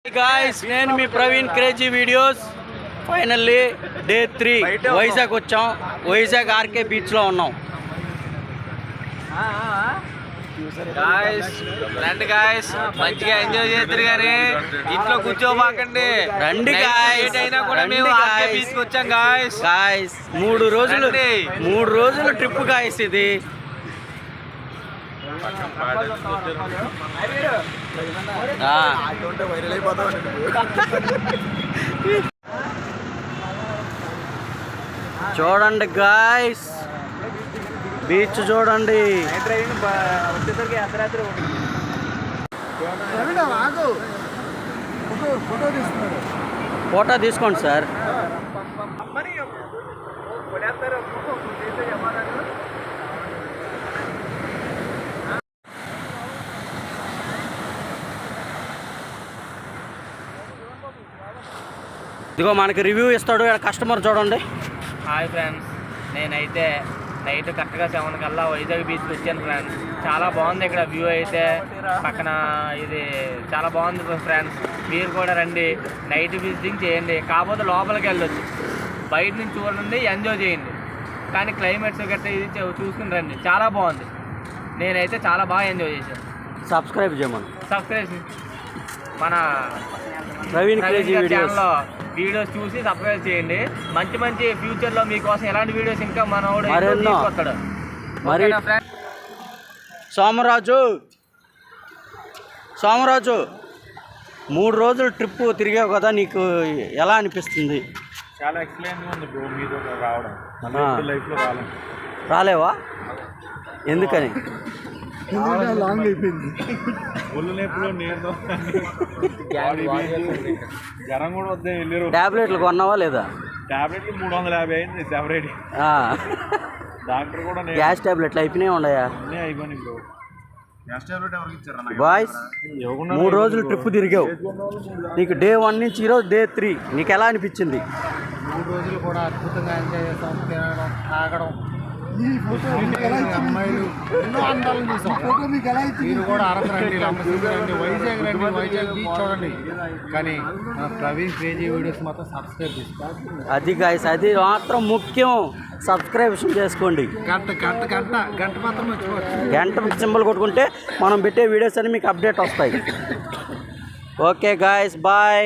Guys నేను మీ Praveen crazy videos finally day 3 Vizag వచ్చాం. వైజాగ్ ఆర్కే బీచ్ లో ఉన్నాం. గాయ్స్ రండి గాయ్స్, మంచిగా ఎంజాయ్ చేద్దరు కానీ ఇంట్లో కూర్చోబాకండి. రండి గాయ్స్, అయినా కూడా మేము ఆర్కే బీచ్ కి వచ్చాం గాయ్స్. గాయ్స్ 3 రోజులు ట్రిప్ గాయ్స్ ఇది. చూడండి గాయ్స్, బీచ్ చూడండి. ఫోటో తీసుకోండి సార్. ఇదిగో మనకి రివ్యూ ఇస్తాడు కస్టమర్, చూడండి. హాయ్ ఫ్రెండ్స్, నేనైతే నైట్ కరెక్ట్గా 7 కల్లా వైజాగ్ బీచ్కి వచ్చాను ఫ్రెండ్స్. చాలా బాగుంది ఇక్కడ వ్యూ అయితే, పక్కన ఇది చాలా బాగుంది ఫ్రెండ్స్. మీరు కూడా రండి, నైట్ విజిటింగ్ చేయండి. కాకపోతే లోపలికి వెళ్ళొచ్చు, బయట నుంచి చూడండి, ఎంజాయ్ చేయండి. కానీ క్లైమేట్స్ గట్రా ఇది చూసుకుని రండి, చాలా బాగుంది. నేనైతే చాలా బాగా ఎంజాయ్ చేశాను. సబ్స్క్రైబ్ చేయమని, మన ప్రవీణ్ క్రేజీ ఛానల్లో వీడియోస్ చూసి సబ్స్క్రైబ్ చేయండి. మంచి మంచి ఫ్యూచర్లో మీకోసం ఎలాంటి వీడియోస్ ఇంకా మనోడు తీసుకొస్తాడు. మరి సోమరాజు 3 రోజులు ట్రిప్ తిరిగావు కదా, నీకు ఎలా అనిపిస్తుంది? చాలా ఎక్సలెంట్గా ఉంది బ్రో, మీతో రావడం. లైఫ్లో రాలేవా? ఎందుకని? లాంగ్ అయిపోయింది. ఒళ్ళు నొప్పులు, నేను జ్వరం కూడా వద్దే వెళ్ళారు. టాబ్లెట్లు కొన్నావా లేదా? టాబ్లెట్లు 350 అయింది సెపరేట్. డాక్టర్ కూడా గ్యాస్ టాబ్లెట్లు అయిపోయినాయి ఉన్నాయా? అయిపోయినాయి బ్రో. గ్యాస్ టాబ్లెట్ ఎవరికి ఇచ్చారు? బాయ్స్ 3 రోజులు ట్రిప్ తిరిగావు, నీకు డే 1 నుంచి ఈరోజు డే 3, నీకు ఎలా అనిపించింది? 3 రోజులు కూడా అద్భుతంగా ఎంజాయ్ చేస్తాం. తినడం, తాగడం, అమ్మాయిలు, ఎన్నో అందాలను చూసాం. మీరు కూడా అరకు రండి, లంబసింగి రండి, వైజాగ్ రండి, వైజాగ్ బీచ్ చూడండి. కానీ మన ప్రవీణ్ క్రేజీ వీడియోస్ మాత్రం సబ్స్క్రైబ్ చేసుకోండి. అది గాయస్, అది మాత్రం ముఖ్యం. సబ్స్క్రిప్షన్ చేసుకోండి. గంట మాత్రం మర్చిపోవచ్చు. గంట సింబల్ కొట్టుకుంటే మనం పెట్టే వీడియోస్ అన్ని మీకు అప్డేట్ వస్తాయి. Okay guys, bye.